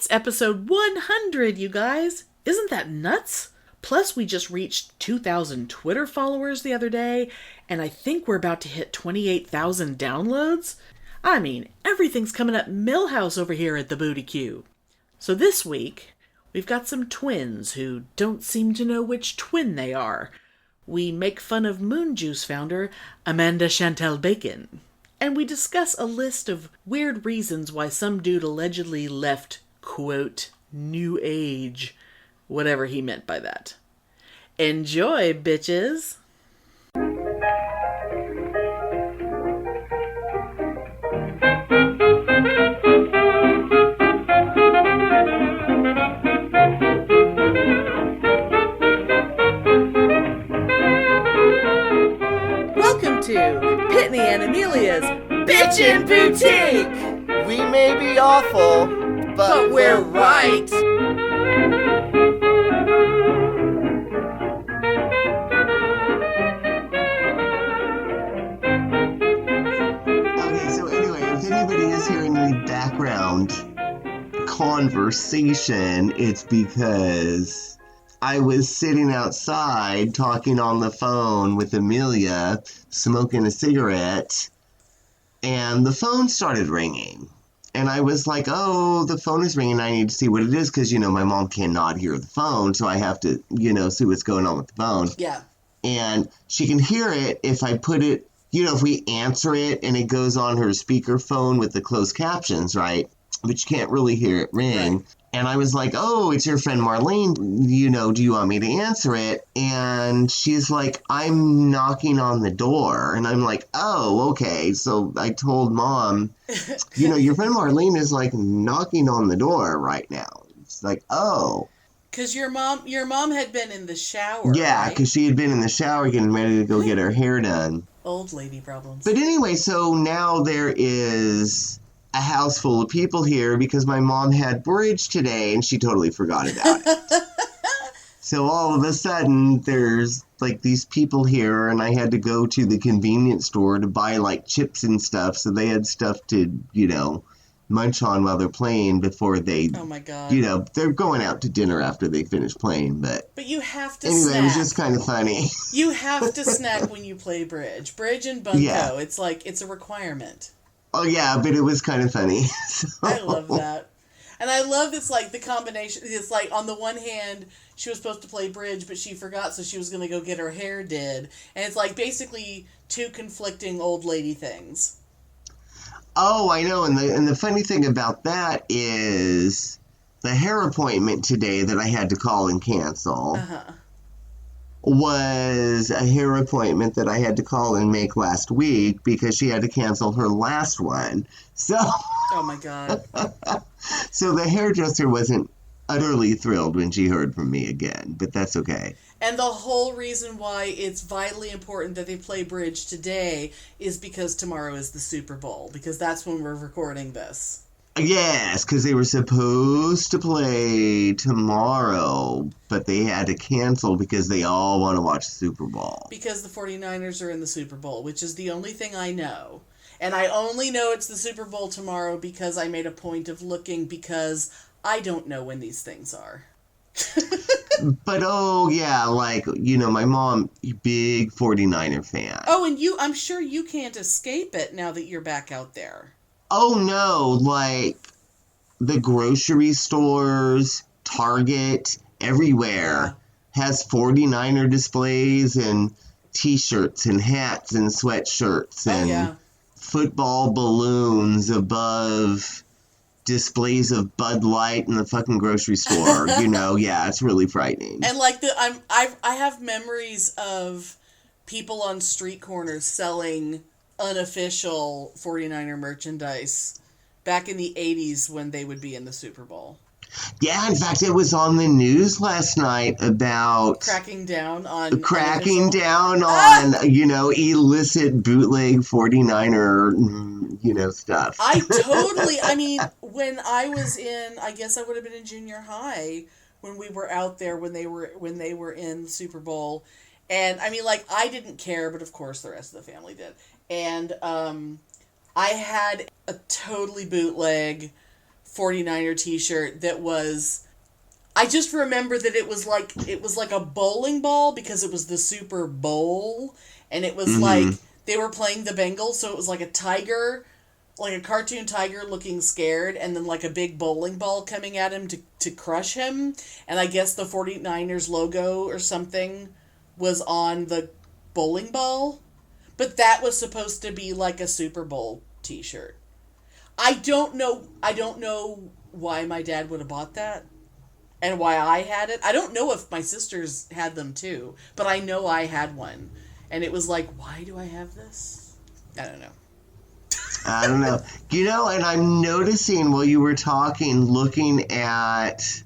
It's episode 100, you guys. Isn't that nuts? Plus, we just reached 2,000 Twitter followers the other day, and I think we're about to hit 28,000 downloads. I mean, everything's coming up Millhouse over here at the Booty Q. So this week, we've got some twins who don't seem to know which twin they are. We make fun of Moon Juice founder Amanda Chantal Bacon. And we discuss a list of weird reasons why some dude allegedly left, quote, New Age. Whatever he meant by that. Enjoy, bitches! Welcome to Pitney and Amelia's Bitchen Boutique! We may be awful, but we're right! Okay, so anyway, if anybody is hearing any background conversation, it's because I was sitting outside talking on the phone with Amelia, smoking a cigarette, and the phone started ringing. And I was like, oh, the phone is ringing. I need to see what it is because, my mom cannot hear the phone. So I have to, see what's going on with the phone. Yeah. And she can hear it if I put it, if we answer it and it goes on her speakerphone with the closed captions, right? But you can't really hear it ring. Right. And I was like, oh, it's your friend Marlene. Do you want me to answer it? And she's like, I'm knocking on the door. And I'm like, oh, okay. So I told Mom, your friend Marlene is like knocking on the door right now. It's like, oh. Because your mom had been in the shower, yeah, right? Because she had been in the shower getting ready to go get her hair done. Old lady problems. But anyway, so now there is a house full of people here because my mom had bridge today and she totally forgot about it. So all of a sudden there's like these people here and I had to go to the convenience store to buy like chips and stuff. So they had stuff to, munch on while they're playing before they, oh my God. They're going out to dinner after they finish playing. But you have to anyway, snack. It was just kind of funny. You have to snack when you play bridge. Bridge and bunko. Yeah. It's like, it's a requirement. Oh, yeah, but it was kind of funny. So. I love that. And I love it's like the combination. It's like on the one hand, she was supposed to play bridge, but she forgot, so she was going to go get her hair did. And it's like basically two conflicting old lady things. Oh, I know. And the funny thing about that is the hair appointment today that I had to call and cancel. Uh-huh. Was a hair appointment that I had to call and make last week because she had to cancel her last one. So, oh my God. So the hairdresser wasn't utterly thrilled when she heard from me again, but that's okay. And the whole reason why it's vitally important that they play bridge today is because tomorrow is the Super Bowl, because that's when we're recording this. Yes, because they were supposed to play tomorrow, but they had to cancel because they all want to watch the Super Bowl. Because the 49ers are in the Super Bowl, which is the only thing I know. And I only know it's the Super Bowl tomorrow because I made a point of looking because I don't know when these things are. But, my mom, big 49er fan. Oh, and I'm sure you can't escape it now that you're back out there. Oh, no, the grocery stores, Target, everywhere has 49er displays and T-shirts and hats and sweatshirts and football balloons above displays of Bud Light in the fucking grocery store. It's really frightening. And I have memories of people on street corners selling unofficial 49er merchandise back in the 80s when they would be in the Super Bowl. Yeah, in fact, it was on the news last night about cracking down on illicit bootleg 49er, stuff. When I was in, I guess I would have been in junior high when we were out there when they were in the Super Bowl. And I didn't care, but of course the rest of the family did. And I had a totally bootleg 49er t-shirt that was, I just remember that it was like a bowling ball because it was the Super Bowl, and it was like they were playing the Bengals, so it was like a tiger, like a cartoon tiger looking scared, and then like a big bowling ball coming at him to crush him. And I guess the 49ers logo or something was on the bowling ball. But that was supposed to be like a Super Bowl t-shirt. I don't know why my dad would have bought that and why I had it. I don't know if my sisters had them too, but I know I had one. And it was like, why do I have this? I don't know. I don't know. And I'm noticing while you were talking, looking at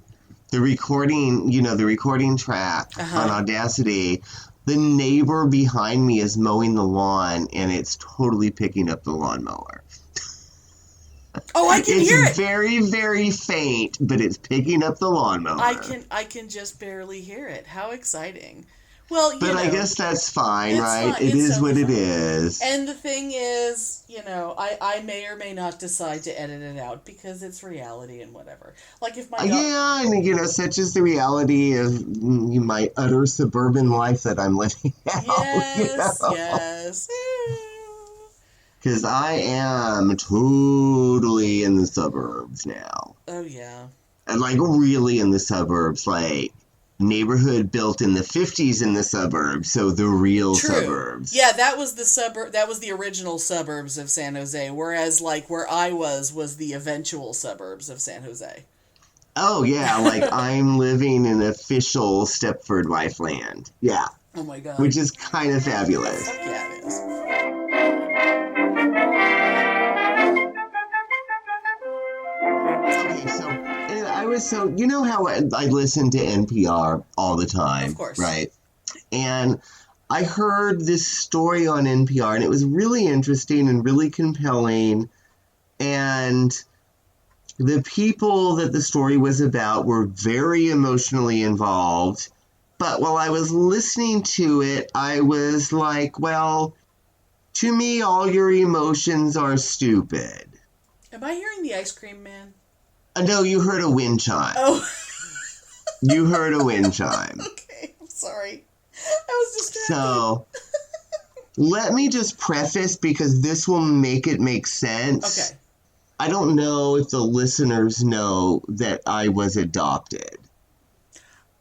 the recording, the recording track on Audacity, the neighbor behind me is mowing the lawn, and it's totally picking up the lawnmower. Oh, I can hear it. It's very, very faint, but it's picking up the lawnmower. I can just barely hear it. How exciting. Well, but I guess that's fine, right? Fine. It is what fine. it is. And the thing is, I may or may not decide to edit it out because it's reality and whatever. Like if my dog... Yeah, and such is the reality of my utter suburban life that I'm living now. Yes. Because I am totally in the suburbs now. Oh, yeah. And really in the suburbs, neighborhood built in the 50s in the suburbs, so the real suburbs. Yeah, that was the original suburbs of San Jose, whereas where I was the eventual suburbs of San Jose. Oh yeah, I'm living in official Stepford wife land. Yeah. Oh my god. Which is kind of fabulous. Fuck yeah, it is. So you know how I listen to NPR all the time, of course, right? And I heard this story on NPR, and it was really interesting and really compelling. And the people that the story was about were very emotionally involved. But while I was listening to it, I was like, well, to me, all your emotions are stupid. Am I hearing the ice cream man? No, you heard a wind chime. Oh. You heard a wind chime. Okay, I'm sorry. I was distracted. So, let me just preface, because this will make it make sense. Okay. I don't know if the listeners know that I was adopted.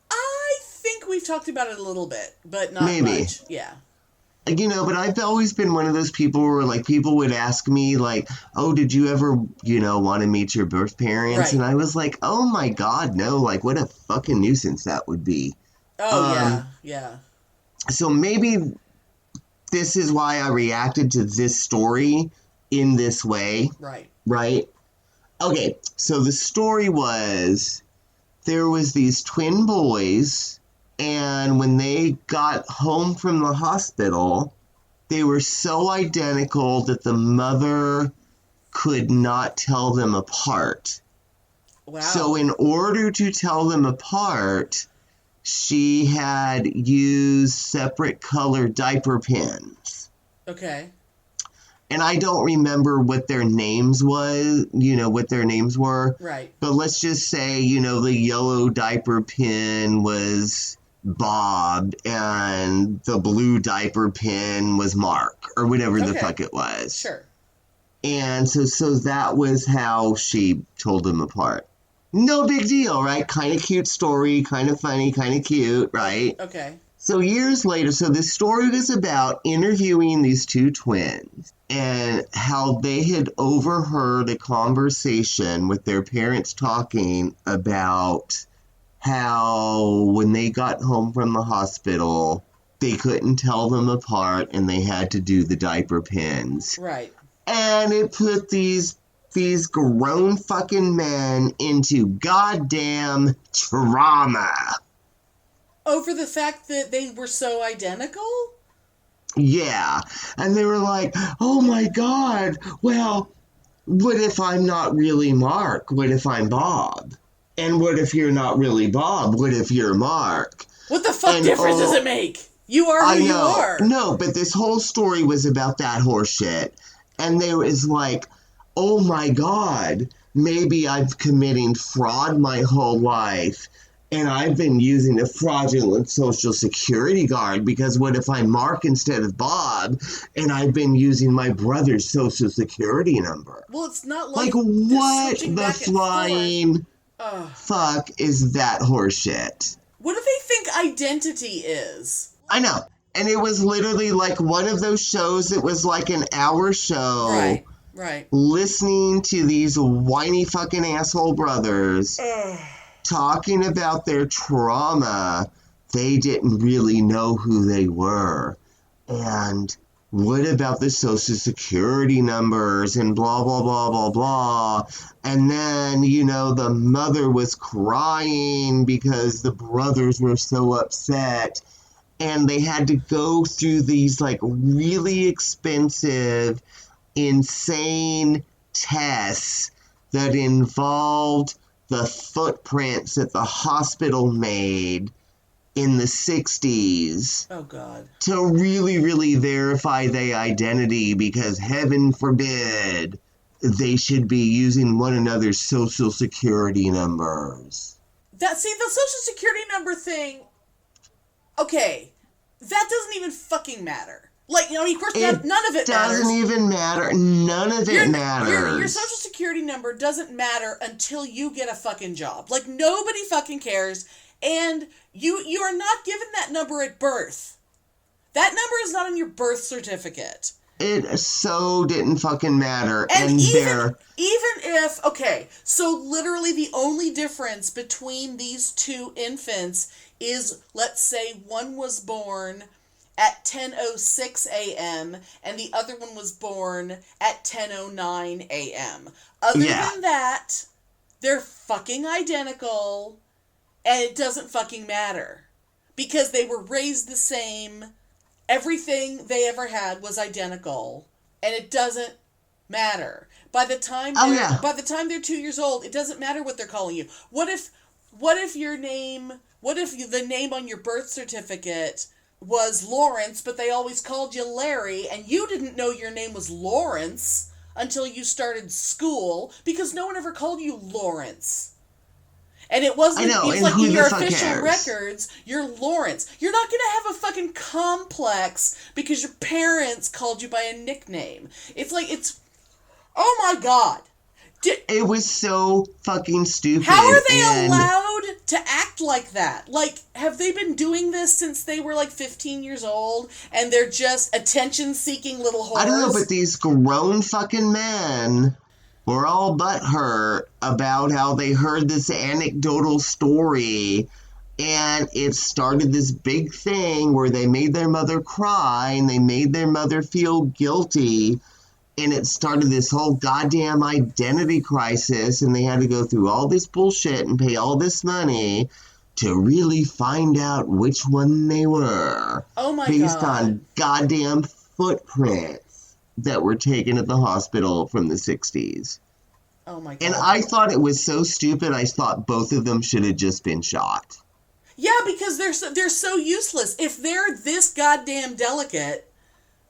I think we've talked about it a little bit, but not much. Yeah. But I've always been one of those people where, people would ask me, oh, did you ever, want to meet your birth parents? Right. And I was like, oh, my God, no. What a fucking nuisance that would be. Oh, yeah. So maybe this is why I reacted to this story in this way. Right. Right? Okay, so the story was there was these twin boys, and when they got home from the hospital, they were so identical that the mother could not tell them apart. Wow. So in order to tell them apart, she had used separate colored diaper pins. Okay. And I don't remember what their names were. Right. But let's just say, the yellow diaper pin was Bob and the blue diaper pin was Mark, or whatever the fuck it was. Sure. And so that was how she told them apart. No big deal, right? Kind of cute story, kind of funny, kind of cute, right? Okay. So years later, so this story was about interviewing these two twins and how they had overheard a conversation with their parents talking about how when they got home from the hospital, they couldn't tell them apart and they had to do the diaper pins. Right. And it put these grown fucking men into goddamn trauma. Over the fact that they were so identical? Yeah. And they were like, oh my God, well, what if I'm not really Mark? What if I'm Bob? And what if you're not really Bob? What if you're Mark? What the fuck difference does it make? You are who you are. No, but this whole story was about that horse shit. And there was like, oh my God, maybe I've committing fraud my whole life and I've been using a fraudulent social security card because what if I'm Mark instead of Bob and I've been using my brother's social security number? Well, it's not like what the flying fuck is that horseshit? What do they think identity is? I know. And it was literally like one of those shows. It was like an hour show. Right. Listening to these whiny fucking asshole brothers talking about their trauma. They didn't really know who they were. And what about the social security numbers and blah, blah, blah, blah, blah. And then, the mother was crying because the brothers were so upset. And they had to go through these like really expensive, insane tests that involved the footprints that the hospital made in the 60s. Oh, God. To really, really verify their identity because heaven forbid they should be using one another's social security numbers. The social security number thing, okay, that doesn't even fucking matter. Like, of course, none of it matters. It doesn't even matter. None of it matters. Your social security number doesn't matter until you get a fucking job. Like, nobody fucking cares. And you are not given that number at birth. That number is not on your birth certificate. It so didn't fucking matter. And even if, okay, so literally the only difference between these two infants is, let's say one was born at 10:06 a.m. and the other one was born at 10:09 a.m. Other than that, they're fucking identical, and it doesn't fucking matter. Because they were raised the same, everything they ever had was identical, and it doesn't matter. By the time they're 2 years old, it doesn't matter what they're calling you. What if the name on your birth certificate was Lawrence, but they always called you Larry, and you didn't know your name was Lawrence until you started school, because no one ever called you Lawrence. And it wasn't, it's like in your official records, you're Lawrence. You're not going to have a fucking complex because your parents called you by a nickname. Oh my God. It was so fucking stupid. How are they allowed to act like that? Like, have they been doing this since they were like 15 years old and they're just attention-seeking little whores? I don't know, but these grown fucking men were all butthurt about how they heard this anecdotal story, and it started this big thing where they made their mother cry and they made their mother feel guilty, and it started this whole goddamn identity crisis, and they had to go through all this bullshit and pay all this money to really find out which one they were. Oh my God. Based on goddamn footprints that were taken at the hospital from the 60s. Oh my God. And I thought it was so stupid, I thought both of them should have just been shot. Yeah, because they're so useless. If they're this goddamn delicate,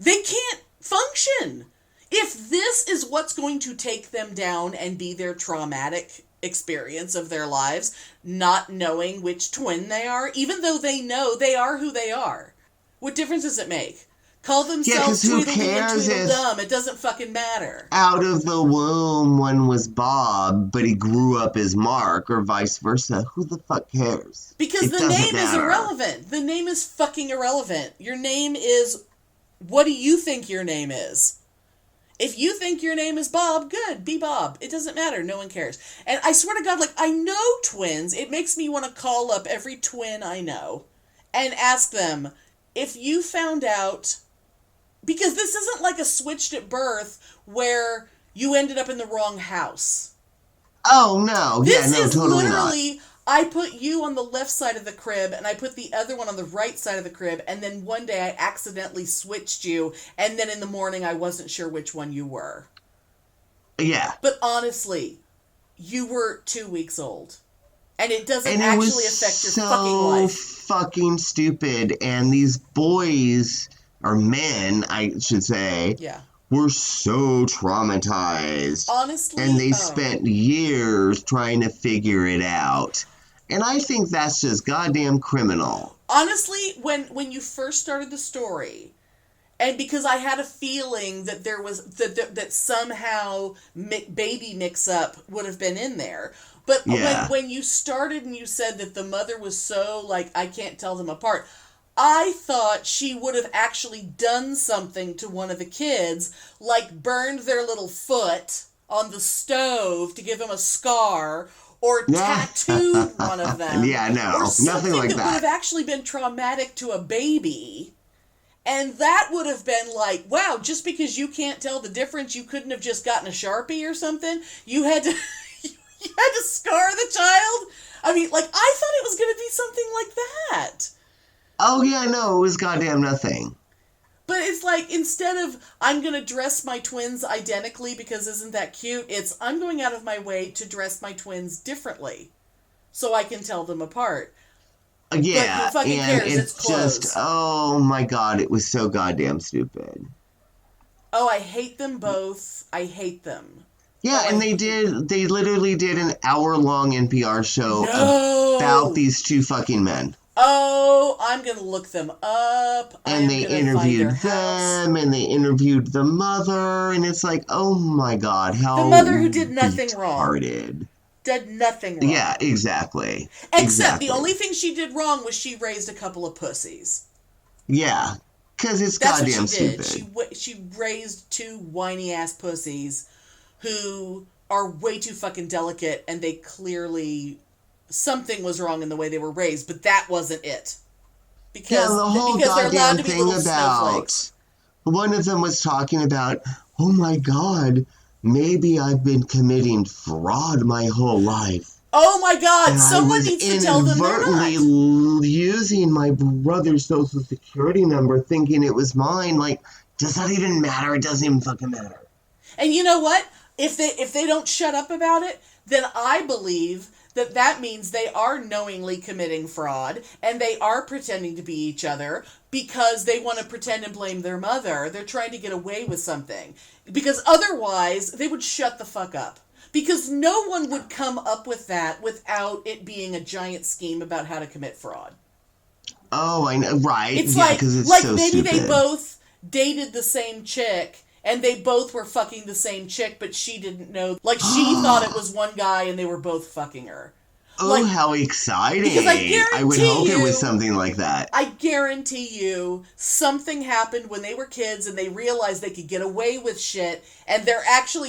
they can't function. If this is what's going to take them down and be their traumatic experience of their lives, not knowing which twin they are, even though they know they are who they are, what difference does it make? Call themselves Tweedledee and Tweedledum. It doesn't fucking matter. Out of the womb, one was Bob, but he grew up as Mark, or vice versa. Who the fuck cares? Because the name is irrelevant. The name is fucking irrelevant. Your name is... What do you think your name is? If you think your name is Bob, good. Be Bob. It doesn't matter. No one cares. And I swear to God, like, I know twins. It makes me want to call up every twin I know and ask them, if you found out... Because this isn't like a switched at birth where you ended up in the wrong house. Oh, no. This is totally literally, not. I put you on the left side of the crib, and I put the other one on the right side of the crib, and then one day I accidentally switched you, and then in the morning I wasn't sure which one you were. Yeah. But honestly, you were 2 weeks old. And it doesn't actually affect your fucking life. So fucking stupid, and these boys... or men, I should say, were so traumatized. Honestly, and they spent years trying to figure it out. And I think that's just goddamn criminal. Honestly, when you first started the story, and because I had a feeling that there was that somehow baby mix-up would have been in there. But when you started and you said that the mother was so, like, I can't tell them apart, I thought she would have actually done something to one of the kids, like burned their little foot on the stove to give him a scar, or tattooed one of them. Yeah, no, or something nothing like that. Would have actually been traumatic to a baby. And that would have been like, wow, just because you can't tell the difference, you couldn't have just gotten a Sharpie or something? You had to you had to scar the child? I mean, like, I thought it was going to be something like that. Oh, yeah, no, it was goddamn nothing. But it's like, instead of, I'm going to dress my twins identically because isn't that cute, it's, I'm going out of my way to dress my twins differently so I can tell them apart. Yeah, but who fucking and cares? it's just, oh my god, it was so goddamn stupid. Oh, I hate them both. I hate them. Yeah, and they literally did an hour-long NPR show about these two fucking men. Oh, I'm going to look them up. And they interviewed them, and they interviewed the mother, and it's like, oh my god, how the mother who did nothing wrong. Did nothing wrong. Yeah, exactly. Except the only thing she did wrong was she raised a couple of pussies. Yeah, because it's goddamn stupid. She raised two whiny-ass pussies who are way too fucking delicate, and they clearly... something was wrong in the way they were raised, but that wasn't it. Because the whole goddamn thing about... One of them was talking about, oh my god... maybe I've been committing fraud my whole life. Oh my god, someone needs to tell them they're not. Inadvertently using my brother's social security number thinking it was mine. Like, does that even matter? It doesn't even fucking matter. And you know what? If they don't shut up about it, then I believe that means they are knowingly committing fraud, and they are pretending to be each other because they want to pretend and blame their mother. They're trying to get away with something. Because otherwise, they would shut the fuck up. Because no one would come up with that without it being a giant scheme about how to commit fraud. Oh, I know, right. It's like so maybe stupid. They both dated the same chick, and they both were fucking the same chick, but she didn't know. Like, she thought it was one guy, and they were both fucking her. Oh, like, how exciting. Because I would hope it was something like that. I guarantee you something happened when they were kids and they realized they could get away with shit, and they're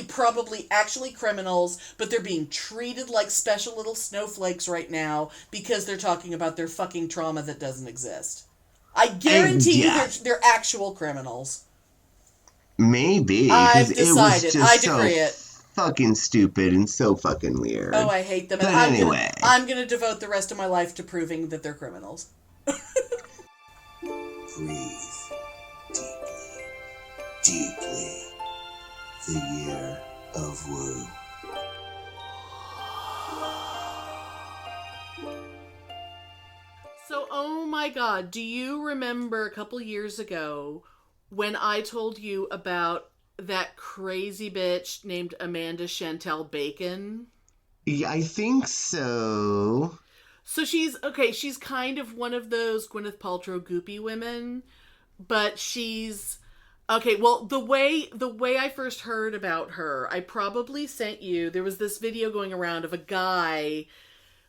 probably criminals, but they're being treated like special little snowflakes right now because they're talking about their fucking trauma that doesn't exist. I guarantee you they're actual criminals. Maybe. I've decided. I decree it. Fucking stupid and so fucking weird. Oh, I hate them. But anyway. I'm gonna devote the rest of my life to proving that they're criminals. Breathe deeply. The year of woo. So, oh my god, do you remember a couple years ago when I told you about that crazy bitch named Amanda Chantal Bacon? Yeah, I think so. So she's kind of one of those Gwyneth Paltrow goopy women, but she's okay. Well, the way I first heard about her, I probably sent you. There was this video going around of a guy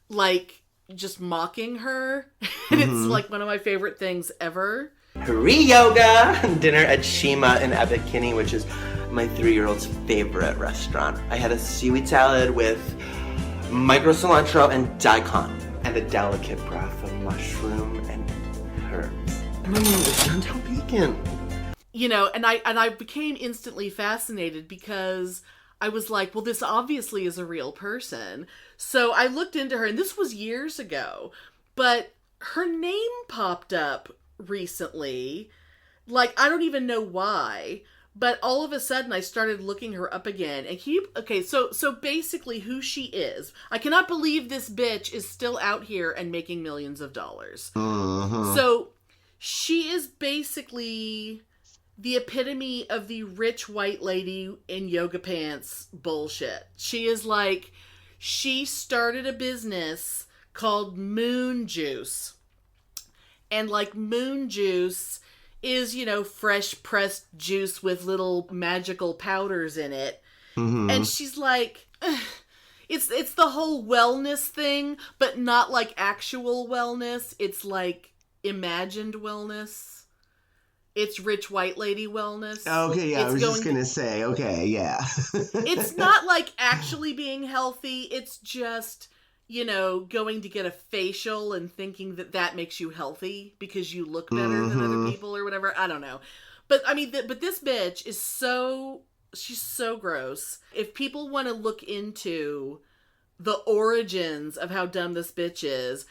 like just mocking her, and it's like one of my favorite things ever. Free yoga dinner at Shima in Epic Kinney, which is my 3-year-old's favorite restaurant. I had a seaweed salad with micro cilantro and daikon, and a delicate broth of mushroom and herbs. Chantal Bacon. You know, and I became instantly fascinated because I was like, well, this obviously is a real person. So I looked into her, and this was years ago, but her name popped up recently. Like, I don't even know why, but all of a sudden I started looking her up again. And so basically who she is. I cannot believe this bitch is still out here and making millions of dollars. So she is basically the epitome of the rich white lady in yoga pants bullshit. She is like, she started a business called Moon Juice. And like Moon Juice is, fresh pressed juice with little magical powders in it. Mm-hmm. And she's like, it's the whole wellness thing, but not like actual wellness. It's like imagined wellness. It's rich white lady wellness. Okay, yeah, I was just going to say, okay, yeah. It's not like actually being healthy. It's just, going to get a facial and thinking that makes you healthy because you look better than other people or whatever. I don't know. But, I mean, but this bitch is she's so gross. If people want to look into the origins of how dumb this bitch is,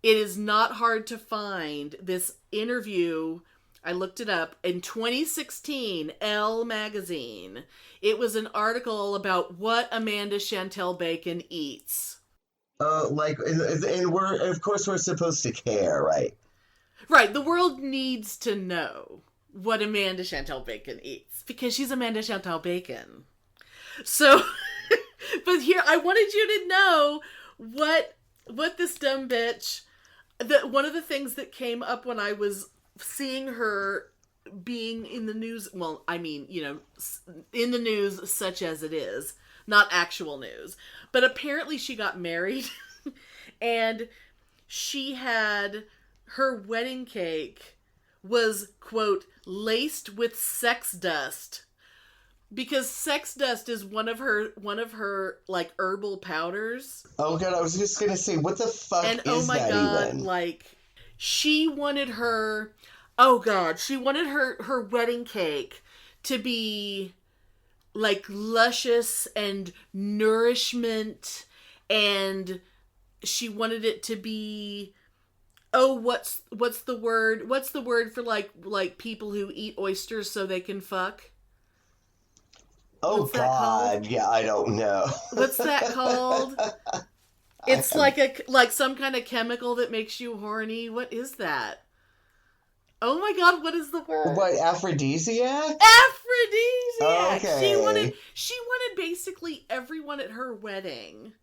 it is not hard to find this interview. I looked it up in 2016, Elle magazine. It was an article about what Amanda Chantal Bacon eats. And of course we're supposed to care, right? Right, the world needs to know what Amanda Chantal Bacon eats because she's Amanda Chantal Bacon. So, but here I wanted you to know what this dumb bitch. One of the things that came up when I was seeing her being in the news, well, I mean, in the news such as it is, not actual news, but apparently she got married and she had her wedding cake was, quote, laced with sex dust because sex dust is one of her like herbal powders. Oh god, I was just gonna say, what the fuck and is oh my that god, even? like she wanted her wedding cake to be like luscious and nourishment, and she wanted it to be, what's the word for like people who eat oysters so they can fuck? Oh god, yeah, I don't know. What's that called? It's like some kind of chemical that makes you horny. What is that? Oh my god, what is the word? What, aphrodisiac? Aphrodisiac! Okay. She wanted basically everyone at her wedding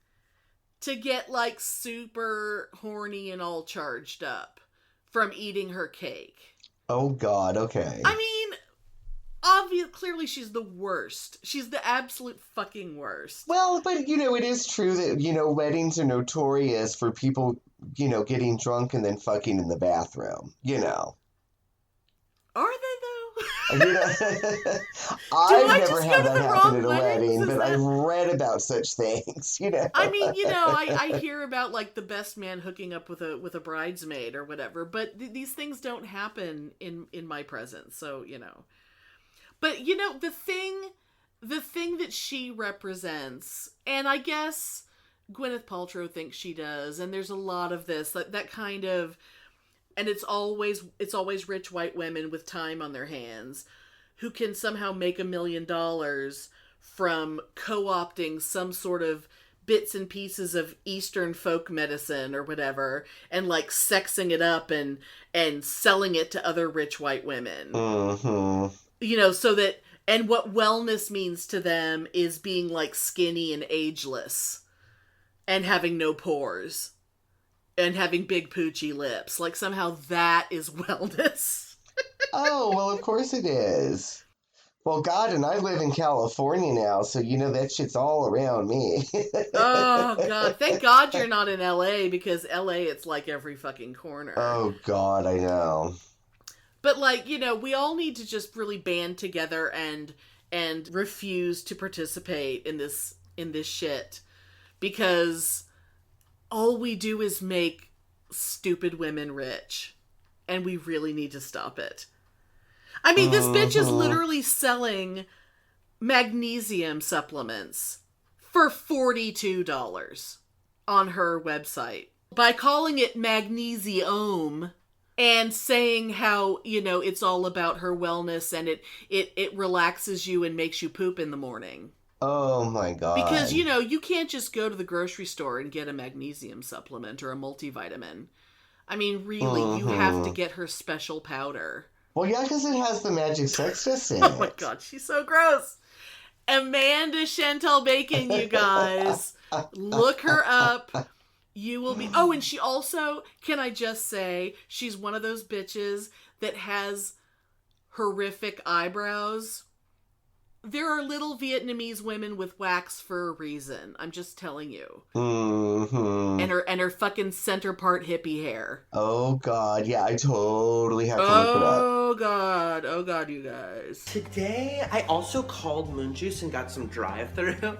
to get like super horny and all charged up from eating her cake. Oh god, okay. I mean, clearly she's the worst. She's the absolute fucking worst. Well, but, it is true that, weddings are notorious for people, getting drunk and then fucking in the bathroom, Are they, though? I've never had that happen at a wedding, but I've read about such things, I mean, I hear about, like, the best man hooking up with a bridesmaid or whatever, but these things don't happen in my presence, so, But, the thing that she represents, and I guess Gwyneth Paltrow thinks she does, and there's a lot of this, that kind of, and it's always rich white women with time on their hands who can somehow make $1 million from co-opting some sort of bits and pieces of Eastern folk medicine or whatever, and like sexing it up and selling it to other rich white women. Mm-hmm. So that, and what wellness means to them is being like skinny and ageless and having no pores and having big poochy lips. Like somehow that is wellness. Oh, well, of course it is. Well, God, and I live in California now, so that shit's all around me. Oh, God. Thank God you're not in LA, because LA, it's like every fucking corner. Oh, God, I know. But, like, we all need to just really band together and refuse to participate in this shit. Because all we do is make stupid women rich. And we really need to stop it. I mean, this bitch is literally selling magnesium supplements for $42 on her website. By calling it magnesium and saying how, it's all about her wellness and it relaxes you and makes you poop in the morning. Oh my God. Because, you can't just go to the grocery store and get a magnesium supplement or a multivitamin. I mean, really, you have to get her special powder. Well, yeah, because it has the magic sextus in Oh my it. god, she's so gross. Amanda Chantal Bacon, you guys. Look her up. You will be... Oh, and she also, can I just say, she's one of those bitches that has horrific eyebrows. There are little Vietnamese women with wax for a reason. I'm just telling you. Mm-hmm. And her fucking center part hippie hair. Oh, God. Yeah, I totally have to look it up. Oh, God. Oh, God, you guys. Today, I also called Moon Juice and got some drive-thru.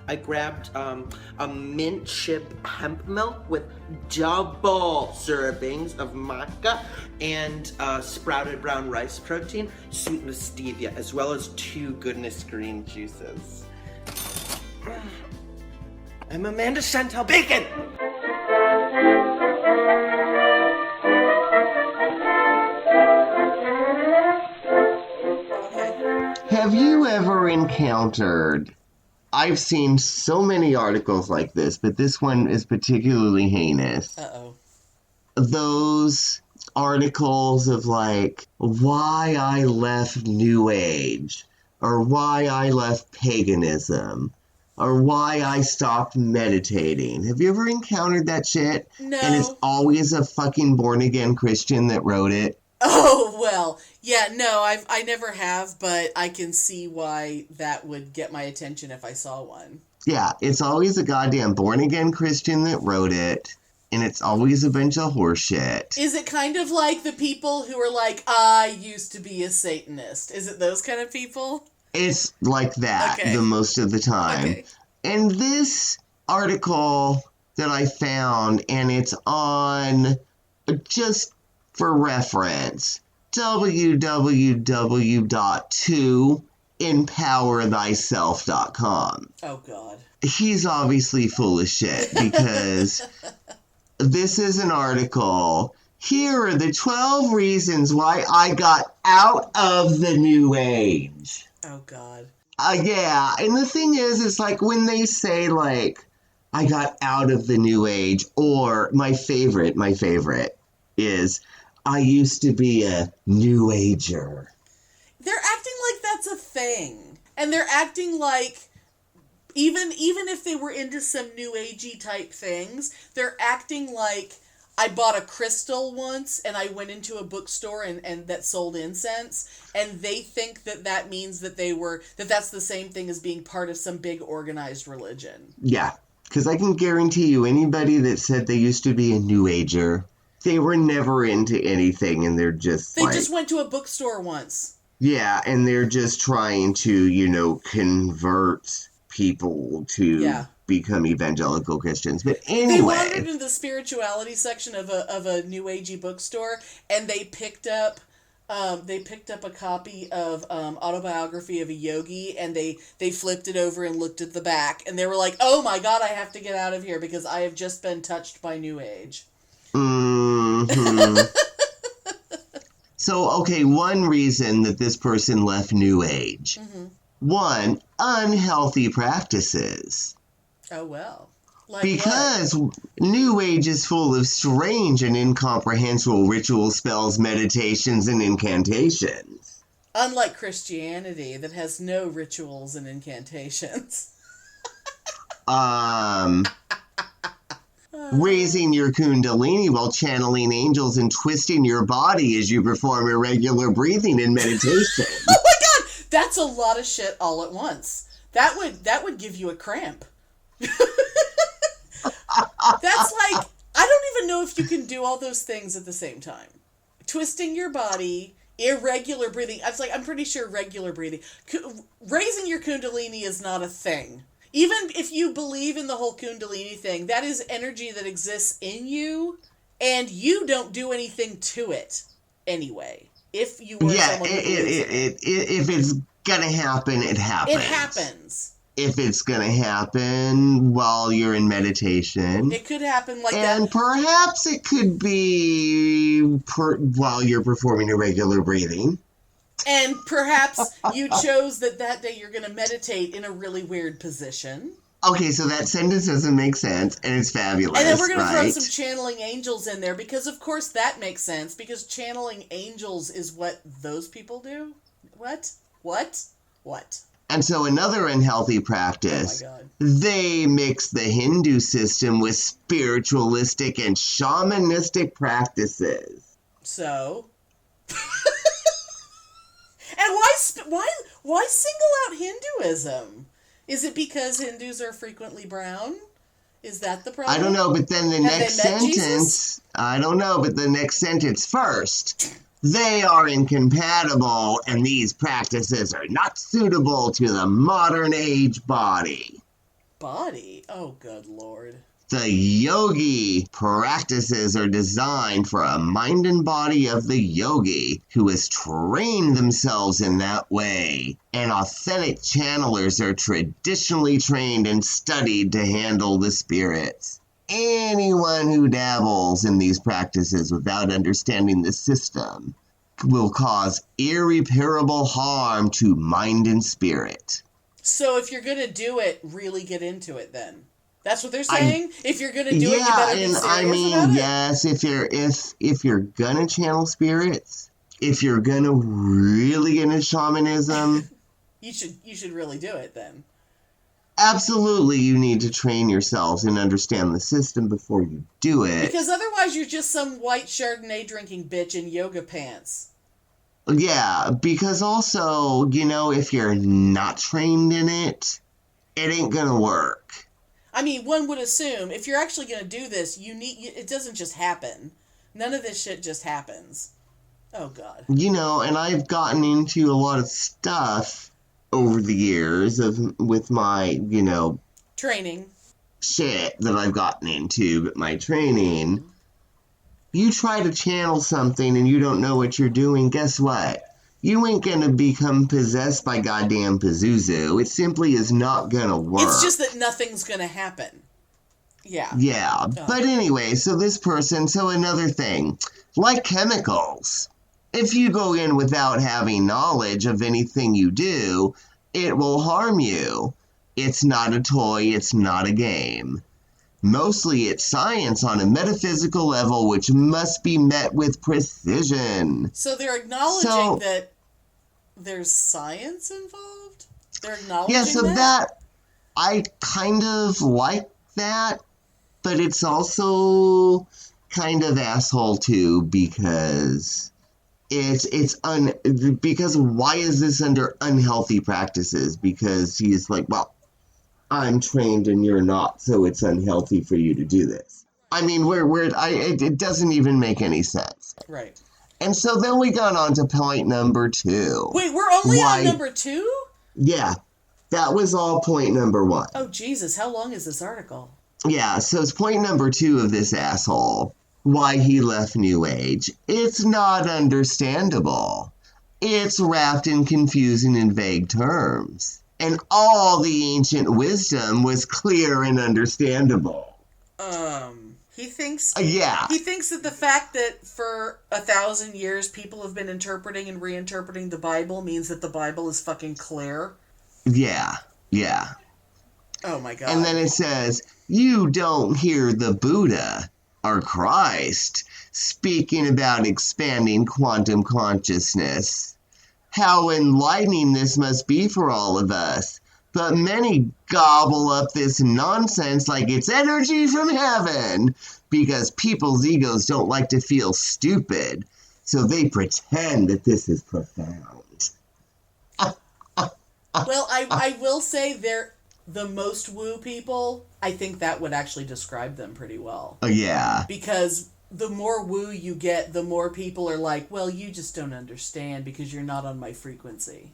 I grabbed a mint chip hemp milk with double servings of maca and sprouted brown rice protein, sweetened with stevia, as well as 2 goodness green juices. I'm Amanda Chantal Bacon! Have you ever encountered... I've seen so many articles like this, but this one is particularly heinous. Uh-oh. Those articles of like, why I left New Age, or why I left paganism, or why I stopped meditating. Have you ever encountered that shit? No. And it's always a fucking born-again Christian that wrote it. Oh, well, yeah, no, I never have, but I can see why that would get my attention if I saw one. Yeah, it's always a goddamn born-again Christian that wrote it, and it's always a bunch of horseshit. Is it kind of like the people who are like, I used to be a Satanist? Is it those kind of people? It's like that Okay. the most of the time. Okay. And this article that I found, and it's on, just for reference, www.toempowerthyself.com. Oh, God. He's obviously full of shit because this is an article. Here are the 12 reasons why I got out of the New Age. Oh, God. Yeah, and the thing is, it's like when they say, like, I got out of the New Age, or my favorite is, I used to be a New Ager. They're acting like that's a thing. And they're acting like, even if they were into some New Agey type things, they're acting like, I bought a crystal once and I went into a bookstore and that sold incense, and they think that means that that's the same thing as being part of some big organized religion. Yeah, because I can guarantee you anybody that said they used to be a New Ager, they were never into anything, and they're just They just went to a bookstore once. Yeah, and they're just trying to, convert people to become evangelical Christians. But anyway, they wandered into the spirituality section of a New Agey bookstore, and they picked up a copy of Autobiography of a Yogi, and they flipped it over and looked at the back, and they were like, "Oh my God, I have to get out of here because I have just been touched by New Age." Mm-hmm. So, okay, one reason that this person left New Age. Mm-hmm. 1, unhealthy practices. Oh, well. Like because what? New Age is full of strange and incomprehensible ritual spells, meditations, and incantations. Unlike Christianity, that has no rituals and incantations. Raising your kundalini while channeling angels and twisting your body as you perform irregular breathing and meditation. Oh my God! That's a lot of shit all at once. That would give you a cramp. That's like, I don't even know if you can do all those things at the same time. Twisting your body, irregular breathing. I'm pretty sure regular breathing. Raising your kundalini is not a thing. Even if you believe in the whole kundalini thing, that is energy that exists in you, and you don't do anything to it anyway. If you were someone who if it's gonna happen, it happens. It happens. If it's gonna happen while you're in meditation, it could happen like that. And perhaps it could be while you're performing irregular breathing. And perhaps you chose that day you're going to meditate in a really weird position. Okay, so that sentence doesn't make sense, and it's fabulous, And then we're going to throw right? some channeling angels in there, because of course that makes sense, because channeling angels is what those people do. What? And so another unhealthy practice, oh my God, they mix the Hindu system with spiritualistic and shamanistic practices. So, and why single out Hinduism? Is it because Hindus are frequently brown? Is that the problem? I don't know, but then the next sentence, Jesus? I don't know, but the next sentence first, they are incompatible and these practices are not suitable to the modern age body. Body? Oh, good Lord. The yogi practices are designed for a mind and body of the yogi who has trained themselves in that way. And authentic channelers are traditionally trained and studied to handle the spirits. Anyone who dabbles in these practices without understanding the system will cause irreparable harm to mind and spirit. So if you're going to do it, really get into it then. That's what they're saying? If you're going to do it, you better be serious about it? Yes, if you're gonna channel spirits, if you're gonna really get into shamanism, you should really do it then. absolutely you need to train yourselves and understand the system before you do it. Because otherwise you're just some white Chardonnay drinking bitch in yoga pants. Yeah, because also, if you're not trained in it, it ain't gonna work. I mean, one would assume if you're actually going to do this, it doesn't just happen. None of this shit just happens. Oh, God. And I've gotten into a lot of stuff over the years with my, training. Shit that I've gotten into, but my training. You try to channel something and you don't know what you're doing, guess what? You ain't gonna become possessed by goddamn Pazuzu. It simply is not gonna work. It's just that nothing's gonna happen. Yeah. Yeah, but anyway, so another thing. Like chemicals, if you go in without having knowledge of anything you do, it will harm you. It's not a toy, it's not a game. Mostly it's science on a metaphysical level which must be met with precision. So they're acknowledging that there's science involved? They're acknowledging that? Yeah, so that, I kind of like that, but it's also kind of asshole too, because because why is this under unhealthy practices? Because he's like, well, I'm trained and you're not, so it's unhealthy for you to do this. I mean, it doesn't even make any sense. Right. And so then we got on to point number 2. Wait, we're only on number 2? Yeah, that was all point number 1. Oh, Jesus, how long is this article? Yeah, so it's point number 2 of this asshole. Why he left New Age. It's not understandable. It's wrapped in confusing and vague terms. And all the ancient wisdom was clear and understandable. He thinks... Yeah. He thinks that the fact that for 1,000 years people have been interpreting and reinterpreting the Bible means that the Bible is fucking clear? Yeah. Oh my God. And then it says, you don't hear the Buddha or Christ speaking about expanding quantum consciousness. How enlightening this must be for all of us. But many gobble up this nonsense like it's energy from heaven because people's egos don't like to feel stupid. So they pretend that this is profound. Well, I will say they're the most woo people. I think that would actually describe them pretty well. Yeah. Because the more woo you get, the more people are like, well, you just don't understand because you're not on my frequency.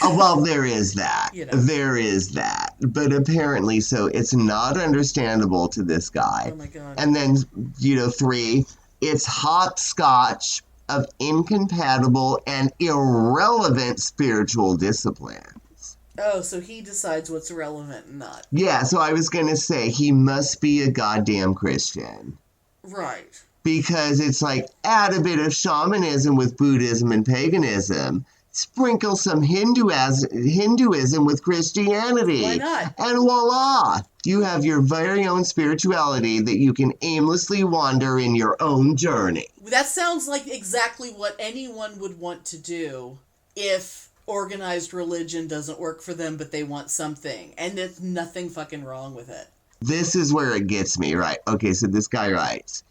Oh, well, there is that. There is that. But apparently, so it's not understandable to this guy. Oh, my God. And then, 3, it's hopscotch of incompatible and irrelevant spiritual disciplines. Oh, so he decides what's relevant and not. Yeah, so I was going to say, he must be a goddamn Christian. Right. Because it's like, add a bit of shamanism with Buddhism and paganism. Sprinkle some Hinduism with Christianity. Why not? And voila! You have your very own spirituality that you can aimlessly wander in your own journey. That sounds like exactly what anyone would want to do if organized religion doesn't work for them, but they want something. And there's nothing fucking wrong with it. This is where it gets me, right? Okay, so this guy writes,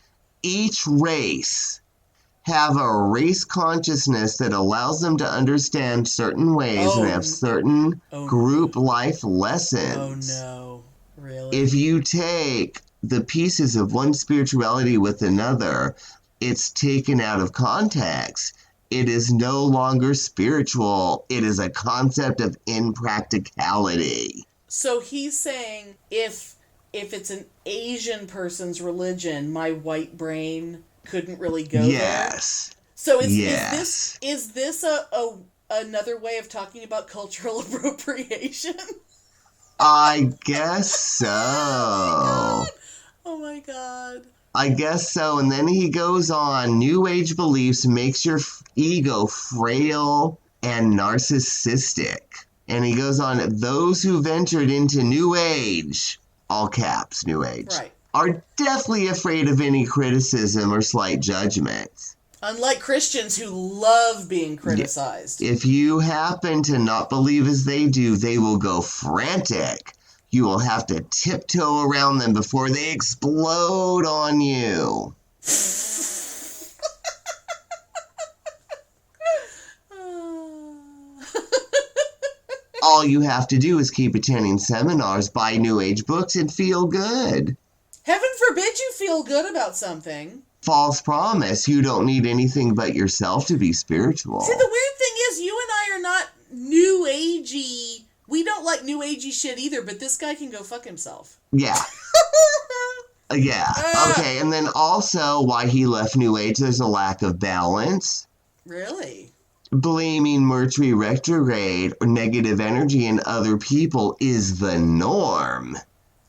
each race have a race consciousness that allows them to understand certain ways and have certain group life lessons. Oh no, really? If you take the pieces of one spirituality with another, it's taken out of context. It is no longer spiritual. It is a concept of impracticality. So he's saying if it's an Asian person's religion, my white brain couldn't really go there. So is this another way of talking about cultural appropriation? I guess so. Oh my god. I guess so. And then he goes on, New Age beliefs makes your ego frail and narcissistic. And he goes on, those who ventured into New Age, all caps, New Age, right, are deathly afraid of any criticism or slight judgments. Unlike Christians who love being criticized. If you happen to not believe as they do, they will go frantic. You will have to tiptoe around them before they explode on you. All you have to do is keep attending seminars, buy New Age books, and feel good. Heaven forbid you feel good about something. False promise. You don't need anything but yourself to be spiritual. See, the weird thing is, you and I are not New Agey. We don't like New Agey shit either, but this guy can go fuck himself. Yeah. Yeah. Okay, and then also why he left New Age, there's a lack of balance. Really? Blaming Mercury retrograde or negative energy in other people is the norm.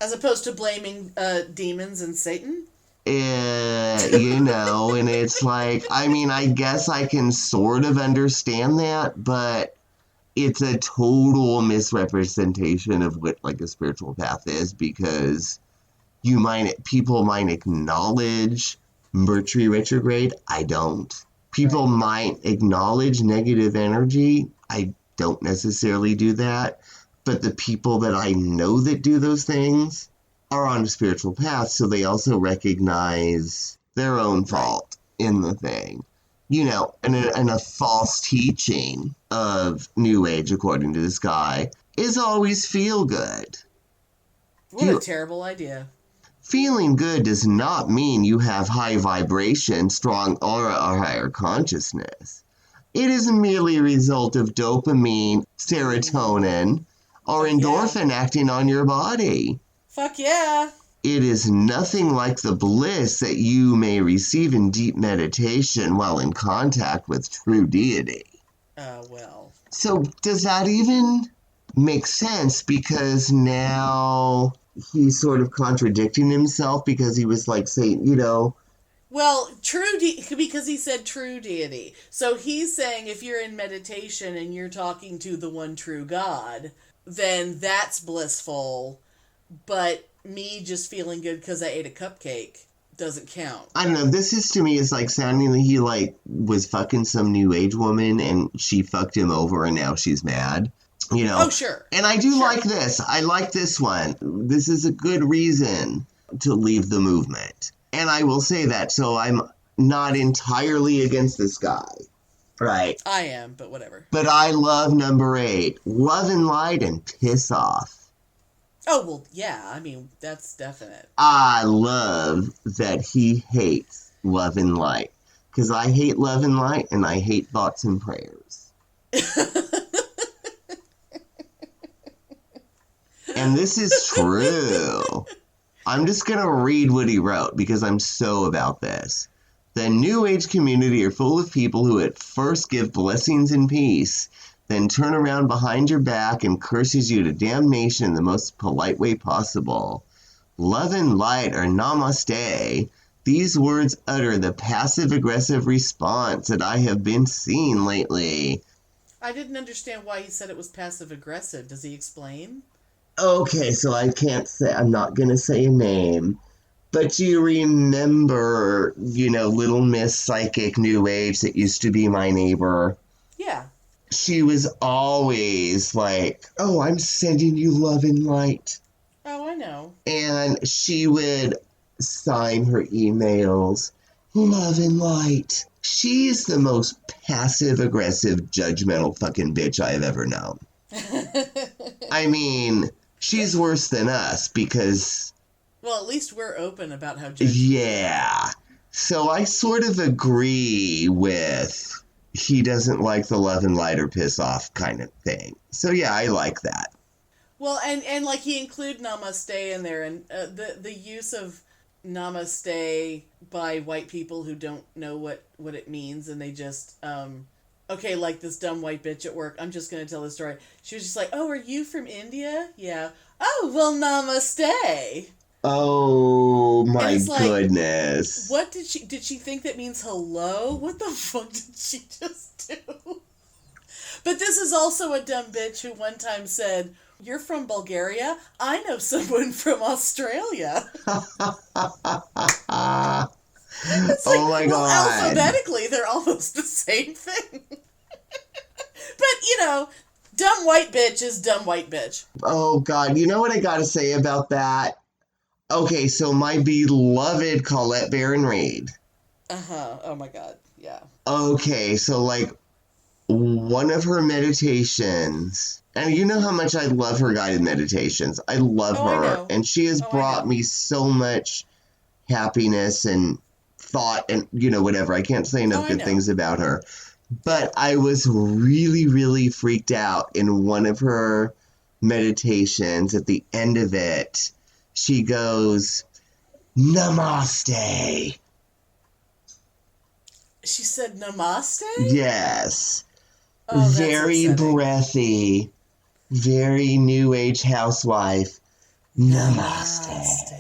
As opposed to blaming demons and Satan? You know, and it's like, I mean, I guess I can sort of understand that, but it's a total misrepresentation of what, like, a spiritual path is, because people might acknowledge Mercury retrograde. I don't. People might acknowledge negative energy. I don't necessarily do that. But the people that I know that do those things are on a spiritual path, so they also recognize their own fault in the thing. You know, and a false teaching of New Age, according to this guy, is always feel good. What a terrible idea. Feeling good does not mean you have high vibration, strong aura, or higher consciousness. It is merely a result of dopamine, serotonin, or endorphin acting on your body. Fuck yeah. It is nothing like the bliss that you may receive in deep meditation while in contact with true deity. Well. So does that even make sense? Because now he's sort of contradicting himself because he was like saying, you know. Well, because he said true deity. So he's saying if you're in meditation and you're talking to the one true God, then that's blissful. But me just feeling good because I ate a cupcake doesn't count. I don't know. This is, to me, is like sounding like he like was fucking some New Age woman and she fucked him over and now she's mad. You know? Oh, sure. And I do like this. I like this one. This is a good reason to leave the movement. And I will say that. So I'm not entirely against this guy. Right. I am, but whatever. But I love number 8. Love and light and piss off. Oh, well, yeah. I mean, that's definite. I love that he hates love and light. Because I hate love and light and I hate thoughts and prayers. And this is true. I'm just going to read what he wrote because I'm so about this. The New Age community are full of people who at first give blessings and peace, then turn around behind your back and curses you to damnation in the most polite way possible. Love and light or namaste. These words utter the passive-aggressive response that I have been seeing lately. I didn't understand why he said it was passive aggressive. Does he explain? Okay, so I'm not going to say a name, but do you remember, Little Miss Psychic New Age that used to be my neighbor? Yeah. She was always like, oh, I'm sending you love and light. Oh, I know. And she would sign her emails, love and light. She's the most passive aggressive, judgmental fucking bitch I've ever known. I mean, she's worse than us because... Well, at least we're open about how judgmental. Yeah. So I sort of agree with he doesn't like the love and light or piss off kind of thing. So yeah, I like that. Well, and like he included namaste in there, and the use of namaste by white people who don't know what it means, and they just okay, like this dumb white bitch at work. I'm just gonna tell the story. She was just like, "Oh, are you from India?" Yeah. Oh, well, namaste. Oh my like, goodness. What did she think that means hello? What the fuck did she just do? But this is also a dumb bitch who one time said, "You're from Bulgaria? I know someone from Australia." It's like, oh my well, god. alphabetically, they're almost the same thing. But, dumb white bitch is dumb white bitch. Oh god, you know what I gotta say about that? Okay, so my beloved Colette Baron Reid. Uh-huh. Oh my god. Yeah. Okay, so like one of her meditations, and you know how much I love her guided meditations. I love her. I know. And she has brought me so much happiness and thought and, whatever. I can't say enough good things about her. But I was really, really freaked out in one of her meditations. At the end of it, she goes, "Namaste." She said namaste? Yes. Oh, very breathy, very new age housewife. Namaste.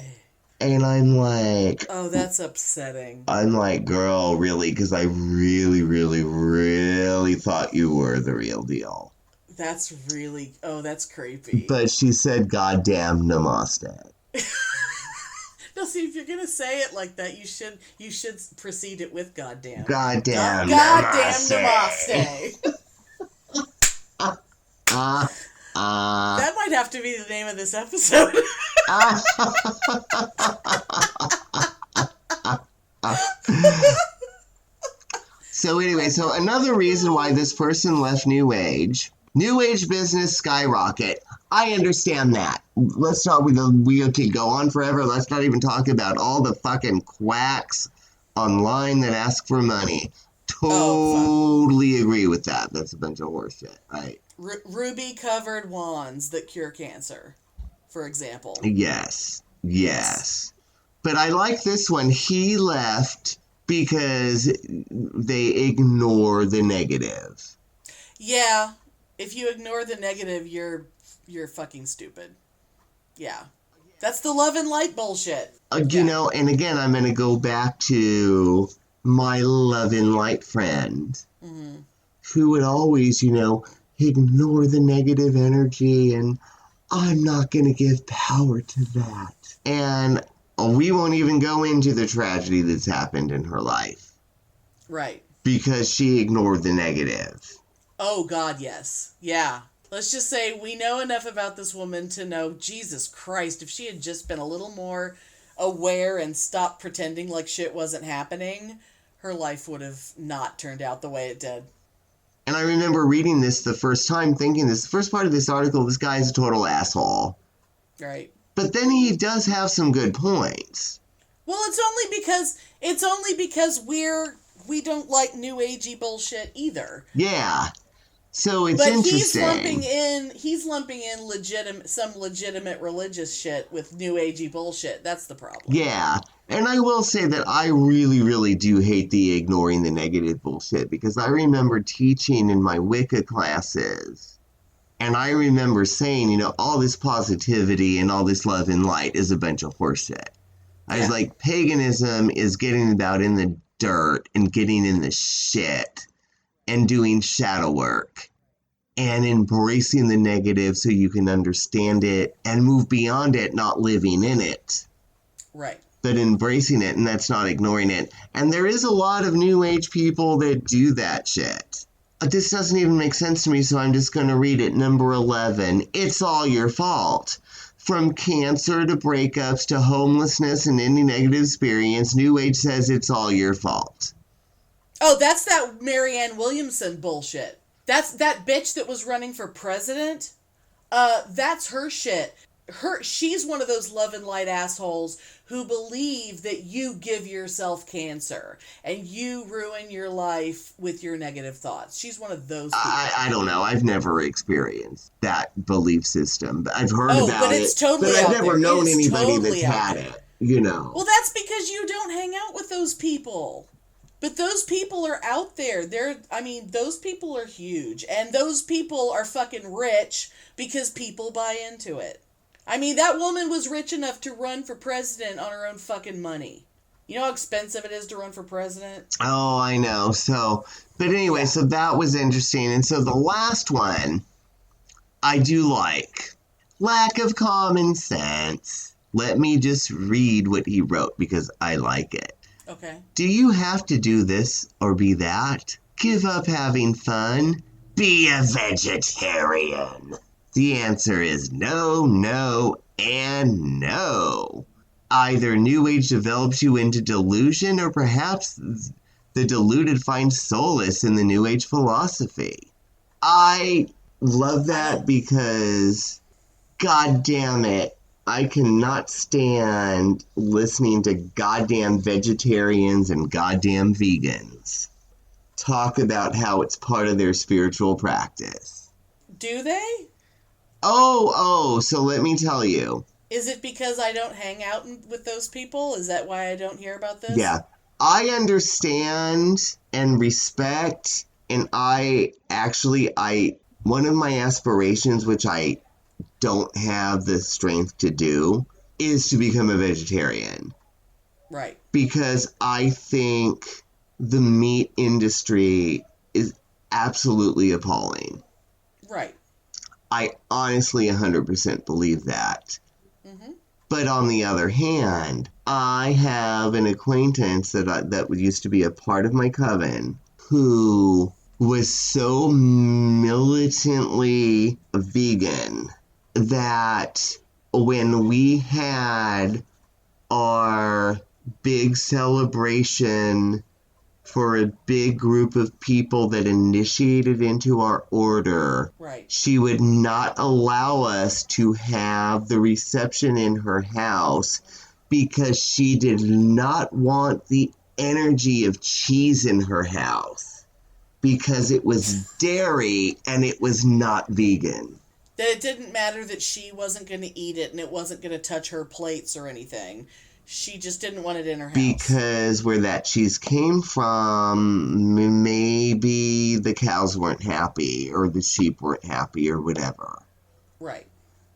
And I'm like... Oh, that's upsetting. I'm like, girl, really? Because I really, really, really thought you were the real deal. That's really... Oh, that's creepy. But she said, goddamn namaste. No, see, if you're going to say it like that, you should precede it with goddamn. Goddamn namaste. That might have to be the name of this episode. So anyway, so another reason why this person left New Age business skyrocket. I understand that. Let's start with we could go on forever. Let's not even talk about all the fucking quacks online that ask for money. Totally agree with that. That's a bunch of horseshit, right? Ruby-covered wands that cure cancer, for example. Yes. But I like this one. He left because they ignore the negative. Yeah. If you ignore the negative, you're fucking stupid. Yeah. That's the love and light bullshit. You know, and again, I'm going to go back to my love and light friend, who would always, ignore the negative energy, and I'm not going to give power to that. And we won't even go into the tragedy that's happened in her life. Right. Because she ignored the negative. Oh, God, yes. Yeah. Let's just say we know enough about this woman to know, Jesus Christ, if she had just been a little more aware and stopped pretending like shit wasn't happening, her life would have not turned out the way it did. And I remember reading this the first time, thinking the first part of this article, this guy is a total asshole. Right. But then he does have some good points. Well, it's only because we don't like new agey bullshit either. Yeah. So it's interesting. But he's lumping in some legitimate religious shit with new agey bullshit. That's the problem. Yeah. And I will say that I really, really do hate the ignoring the negative bullshit, because I remember teaching in my Wicca classes, and I remember saying, all this positivity and all this love and light is a bunch of horseshit. I was like, paganism is getting about in the dirt and getting in the shit and doing shadow work. and embracing the negative so you can understand it and move beyond it, not living in it. Right. But embracing it, and that's not ignoring it. And there is a lot of new age people that do that shit. This doesn't even make sense to me, so I'm just going to read it. Number 11, it's all your fault. From cancer to breakups to homelessness and any negative experience, New Age says it's all your fault. Oh, that's that Marianne Williamson bullshit. That's that bitch that was running for president. That's her shit. She's one of those love and light assholes who believe that you give yourself cancer and you ruin your life with your negative thoughts. She's one of those people. I don't know. I've never experienced that belief system. I've heard about but it's it, totally but I've out never there. known It's anybody totally that's out had there. it, you know. Well, that's because you don't hang out with those people. But those people are out there. Those people are huge. And those people are fucking rich because people buy into it. I mean, that woman was rich enough to run for president on her own fucking money. You know how expensive it is to run for president? Oh, I know. But anyway, so that was interesting. And so the last one, I do like. Lack of common sense. Let me just read what he wrote because I like it. Okay. Do you have to do this or be that? Give up having fun? Be a vegetarian. The answer is no, no, and no. Either New Age develops you into delusion, or perhaps the deluded find solace in the New Age philosophy. I love that because, god damn it, I cannot stand listening to goddamn vegetarians and goddamn vegans talk about how it's part of their spiritual practice. Do they? So let me tell you. Is it because I don't hang out with those people? Is that why I don't hear about this? Yeah. I understand and respect, and one of my aspirations, which I don't have the strength to do, is to become a vegetarian. Right. Because I think the meat industry is absolutely appalling. Right. I honestly 100% believe that. Mm-hmm. But on the other hand, I have an acquaintance that used to be a part of my coven who was so militantly vegan that when we had our big celebration for a big group of people that initiated into our order, right, she would not allow us to have the reception in her house because she did not want the energy of cheese in her house because it was dairy and it was not vegan. That it didn't matter that she wasn't going to eat it and it wasn't going to touch her plates or anything. She just didn't want it in her house. Because where that cheese came from, maybe the cows weren't happy or the sheep weren't happy or whatever. Right.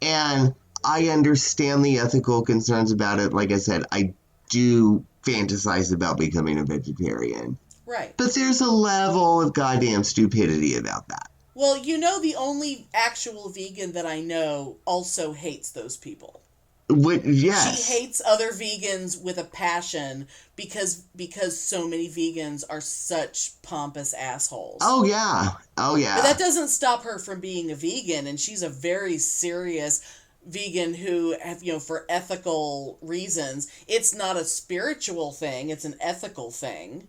And I understand the ethical concerns about it. Like I said, I do fantasize about becoming a vegetarian. Right. But there's a level of goddamn stupidity about that. Well, you know, the only actual vegan that I know also hates those people. Yes. She hates other vegans with a passion because so many vegans are such pompous assholes. Oh, yeah. But that doesn't stop her from being a vegan, and she's a very serious vegan who, for ethical reasons, it's not a spiritual thing, it's an ethical thing.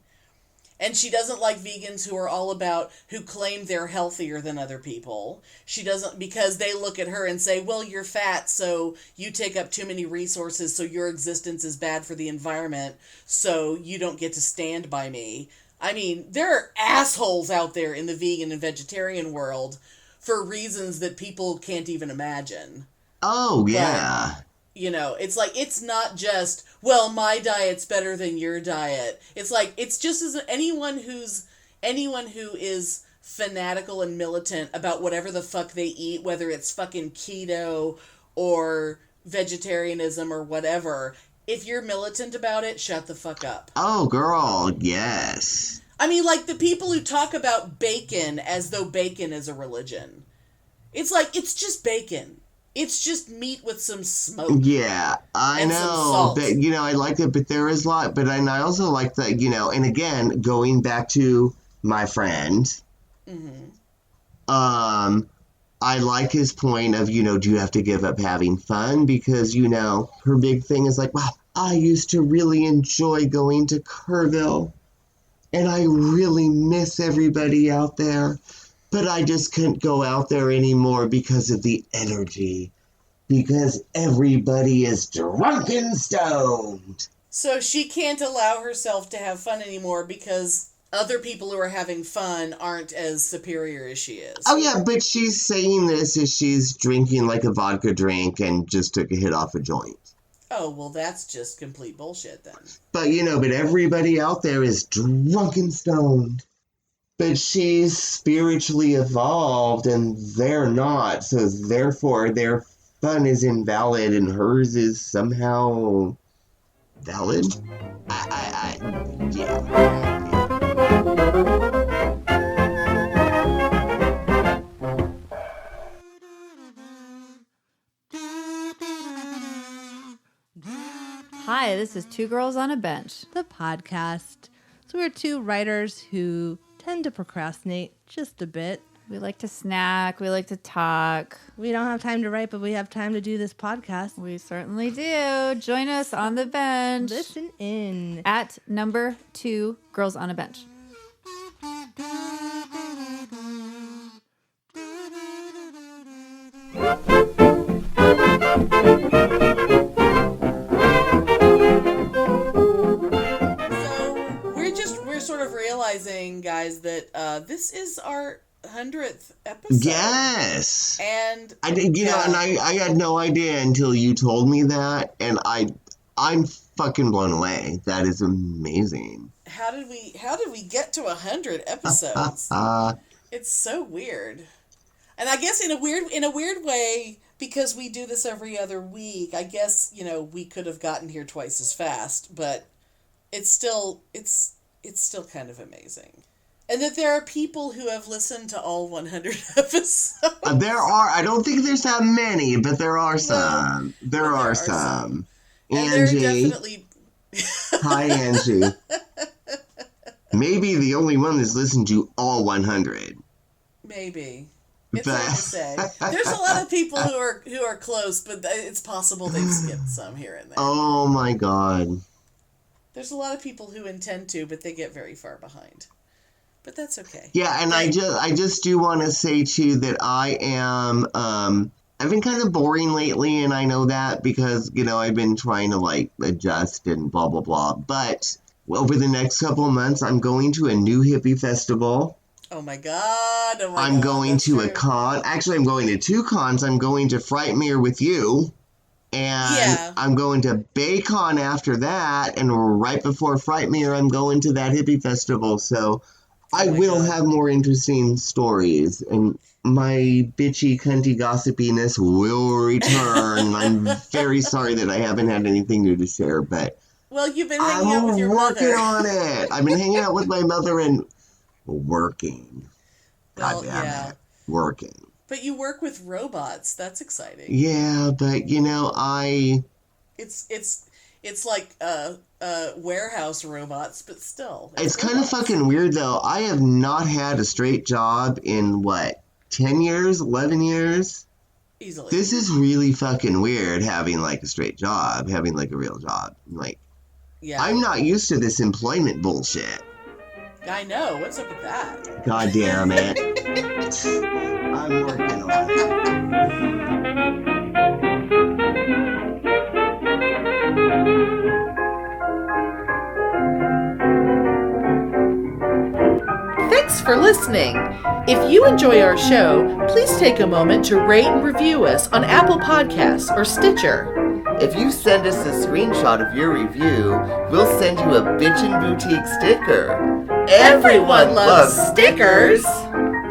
And she doesn't like vegans who claim they're healthier than other people. She doesn't, because they look at her and say, well, you're fat, so you take up too many resources, so your existence is bad for the environment, so you don't get to stand by me. I mean, there are assholes out there in the vegan and vegetarian world for reasons that people can't even imagine. Oh, yeah. But, it's like, it's not just, well, my diet's better than your diet. It's like, it's just as anyone who is fanatical and militant about whatever the fuck they eat, whether it's fucking keto or vegetarianism or whatever, if you're militant about it, shut the fuck up. Oh, girl, yes. I mean, like the people who talk about bacon as though bacon is a religion. It's like, it's just bacon. It's just meat with some smoke. Yeah, I know. Some salt. But, I like it, but there is a lot. But I also like that, and again, going back to my friend, I like his point of, do you have to give up having fun? Because, her big thing is like, wow, I used to really enjoy going to Kerrville. And I really miss everybody out there. But I just couldn't go out there anymore because of the energy. Because everybody is drunk and stoned. So she can't allow herself to have fun anymore because other people who are having fun aren't as superior as she is. Oh, yeah, but she's saying this as she's drinking like a vodka drink and just took a hit off a joint. Oh, well, that's just complete bullshit then. But, but everybody out there is drunk and stoned. But she's spiritually evolved and they're not. So therefore, their fun is invalid and hers is somehow valid? Yeah. Hi, this is Two Girls on a Bench, the podcast. So we're two writers who tend to procrastinate just a bit. We like to snack, we like to talk. We don't have time to write, but we have time to do this podcast. We certainly do. Join us on the bench. Listen in. At number 2 Girls on a Bench. Sort of realizing, guys, that this is our 100th episode. Yes. And I did, and I had no idea until you told me that, and I'm fucking blown away. That is amazing. How did we get to 100 episodes? It's so weird. And I guess in a weird way, because we do this every other week, I guess, we could have gotten here twice as fast, but it's still kind of amazing. And that there are people who have listened to all 100 episodes. I don't think there's that many, but there are some. There are some. And Angie. they're definitely... Hi, Angie. Maybe the only one that's listened to all 100. Maybe. It's hard to say. There's a lot of people who are close, but it's possible they've skipped some here and there. Oh, my God. There's a lot of people who intend to, but they get very far behind. But that's okay. Yeah, and I just do want to say, too, that I am, I've been kind of boring lately, and I know that because, I've been trying to, adjust and blah, blah, blah. But over the next couple of months, I'm going to a new hippie festival. Oh, my God. I'm going to a con. Actually, I'm going to 2 cons. I'm going to Frightmare with you. And I'm going to Bacon after that, and right before Frightmare, I'm going to that hippie festival. So I will have more interesting stories, and my bitchy, cunty gossipiness will return. I'm very sorry that I haven't had anything new to share, but you've been hanging out with your mother. I'm working on it. I've been hanging out with my mother and working. Well, God damn it. Working. But you work with robots. That's exciting. Yeah, but It's like warehouse robots, but still. It's kind of fucking weird though. I have not had a straight job in 10 years, 11 years? Easily. This is really fucking weird having a straight job, having a real job. I'm not used to this employment bullshit. I know. What's up with that? God damn it. I'm working on it. Thanks for listening. If you enjoy our show, please take a moment to rate and review us on Apple Podcasts or Stitcher. If you send us a screenshot of your review, we'll send you a Bitchen Boutique sticker. Everyone loves stickers!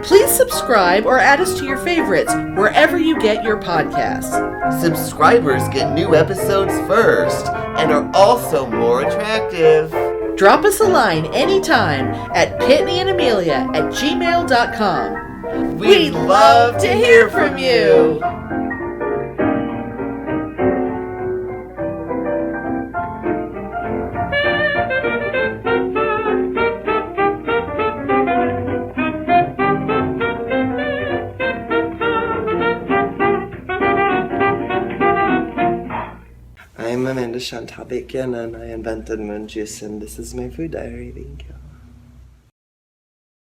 Please subscribe or add us to your favorites wherever you get your podcasts. Subscribers get new episodes first and are also more attractive. Drop us a line anytime at pitneyandamelia@gmail.com. We'd love to hear from you. I'm Amanda Chantal Bacon, and I invented moon juice, and this is my food diary. Thank you.